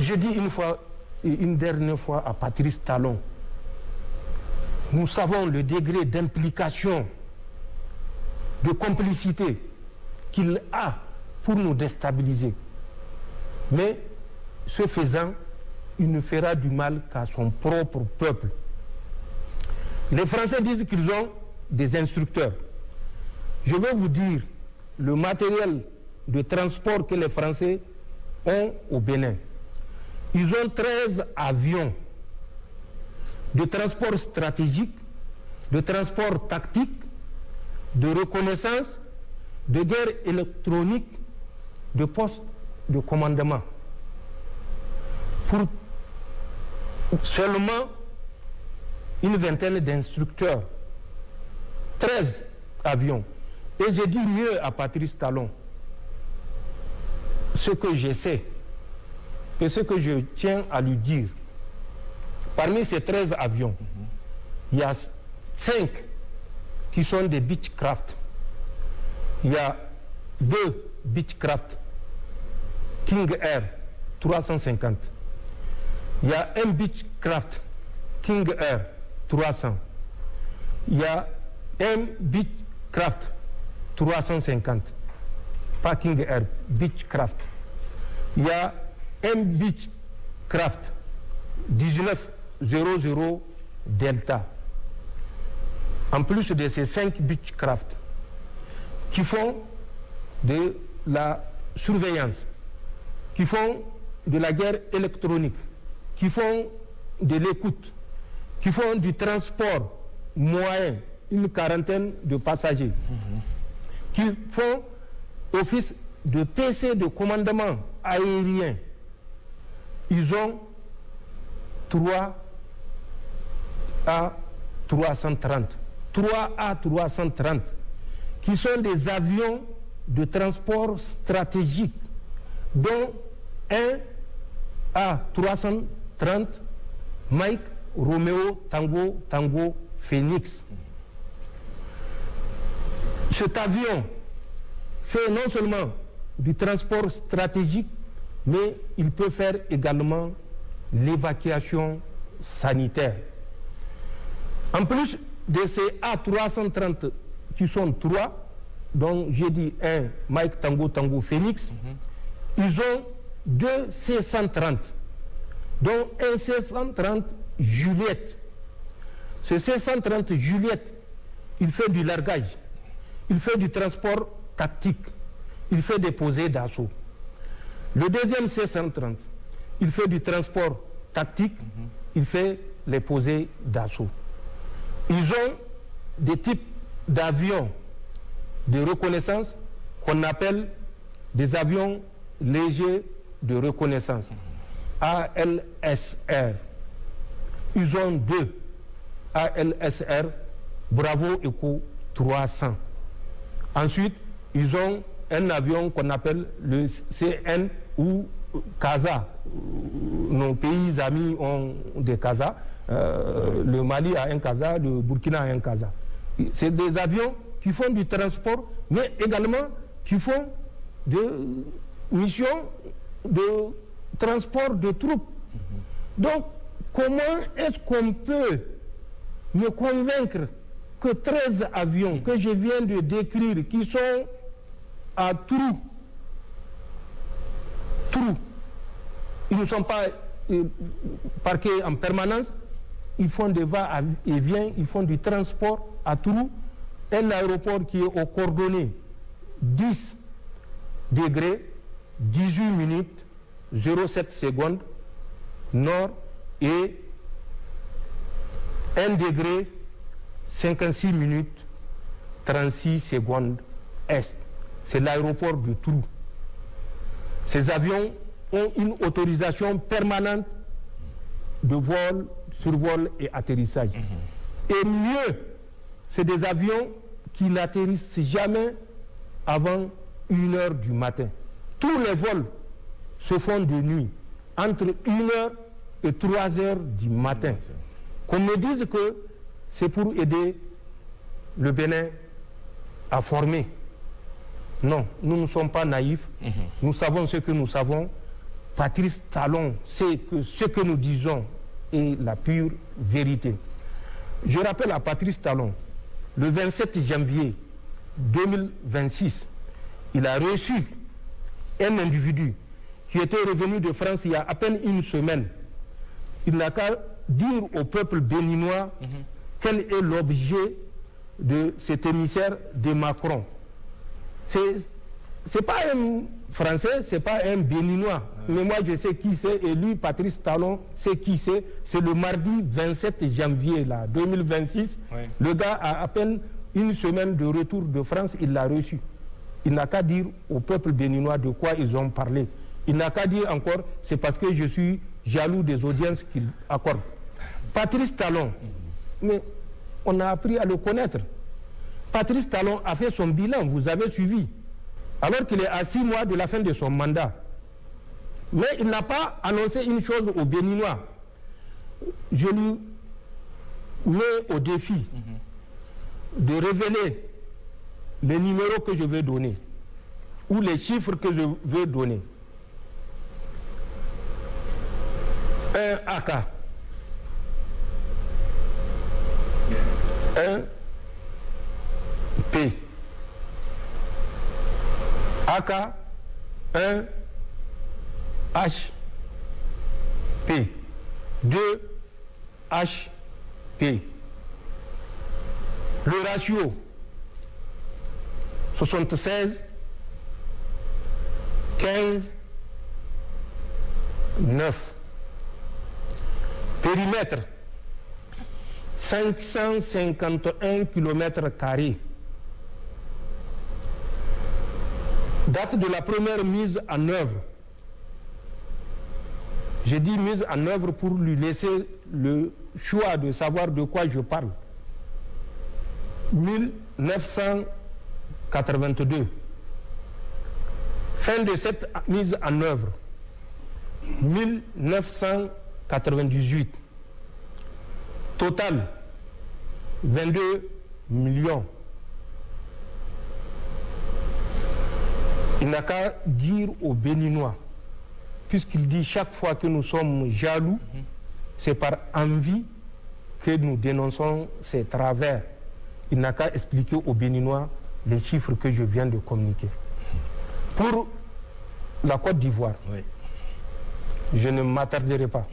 Je dis une dernière fois à Patrice Talon, nous savons le degré d'implication, de complicité qu'il a pour nous déstabiliser. Mais ce faisant, il ne fera du mal qu'à son propre peuple. Les Français disent qu'ils ont des instructeurs. Je vais vous dire le matériel de transport que les Français ont au Bénin. Ils ont 13 avions de transport stratégique, de transport tactique, de reconnaissance, de guerre électronique, de poste de commandement. Pour seulement une vingtaine d'instructeurs. 13 avions. Et j'ai dit mieux à Patrice Talon ce que je sais et ce que je tiens à lui dire. Parmi ces 13 avions, il y a 5 qui sont des Beechcraft. Il y a 2 Beechcraft King Air 350. Il y a un Beechcraft King Air 300. Il y a un Beechcraft 350. Pas King Air, Beechcraft. Il y a un Beechcraft 1900 Delta. En plus de ces 5 Beechcraft qui font de la surveillance, qui font de la guerre électronique, qui font de l'écoute, qui font du transport moyen, une quarantaine de passagers, qui font office de PC de commandement aérien. Ils ont 3 A330. 3 A330 qui sont des avions de transport stratégique, dont un A330 Mike Romeo Tango Tango Phoenix. Cet avion fait non seulement du transport stratégique, mais il peut faire également l'évacuation sanitaire. En plus de ces A330 qui sont 3, dont j'ai dit un Mike Tango Tango Phoenix, ils ont 2 C-130, dont un C-130 Juliette. Ce C-130 Juliette, il fait du largage, il fait du transport tactique, il fait des posées d'assaut. Le deuxième C-130, il fait du transport tactique, il fait les posées d'assaut. Ils ont des types d'avions de reconnaissance qu'on appelle des avions légers de reconnaissance, ALSR. Ils ont 2 ALSR Bravo Echo 300. Ensuite, ils ont un avion qu'on appelle le CN ou CASA. Nos pays amis ont des CASA. Le Mali a un CASA, le Burkina a un CASA. C'est des avions qui font du transport, mais également qui font des missions de transport de troupes. Donc, comment est-ce qu'on peut me convaincre que 13 avions que je viens de décrire, qui sont à trous, ils ne sont pas parqués en permanence, ils font des va-et-vient, ils font du transport à trous, un aéroport qui est aux coordonnées 10 degrés, 18 minutes, 07 secondes, nord, et 1 degré, 56 minutes, 36 secondes, est. C'est l'aéroport de Trou. Ces avions ont une autorisation permanente de vol, survol et atterrissage. Et mieux, c'est des avions qui n'atterrissent jamais avant 1h du matin. Tous les vols se font de nuit, entre 1h et 3h du matin. Qu'on me dise que c'est pour aider le Bénin à former. Non, nous ne sommes pas naïfs. Nous savons ce que nous savons. Patrice Talon sait que ce que nous disons est la pure vérité. Je rappelle à Patrice Talon, le 27 janvier 2026, il a reçu un individu qui était revenu de France il y a à peine une semaine. Il n'a qu'à dire au peuple béninois quel est l'objet de cet émissaire de Macron. C'est pas un Français, c'est pas un Béninois. Mais moi je sais qui c'est et lui, Patrice Talon, sait qui c'est. C'est le mardi 27 janvier là, 2026. Oui. Le gars a à peine une semaine de retour de France, il l'a reçu. Il n'a qu'à dire au peuple béninois de quoi ils ont parlé. Il n'a qu'à dire encore, c'est parce que je suis jaloux des audiences qu'il accorde. Patrice Talon, mais on a appris à le connaître. Patrice Talon a fait son bilan, vous avez suivi, alors qu'il est à 6 mois de la fin de son mandat. Mais il n'a pas annoncé une chose aux Béninois. Je lui mets au défi de révéler les numéros que je vais donner ou les chiffres que je veux donner. Un AK, un P, AK, un H, P, 2 H, P. Le ratio 76, 15, 9. Périmètre 551 km². Date de la première mise en œuvre. J'ai dit mise en œuvre pour lui laisser le choix de savoir de quoi je parle. 1982. Fin de cette mise en œuvre. 1998. Total 22 millions. Il n'a qu'à dire aux Béninois, puisqu'il dit chaque fois que nous sommes jaloux, c'est par envie que nous dénonçons ces travers. Il n'a qu'à expliquer aux Béninois les chiffres que je viens de communiquer. Pour la Côte d'Ivoire, oui, je ne m'attarderai pas.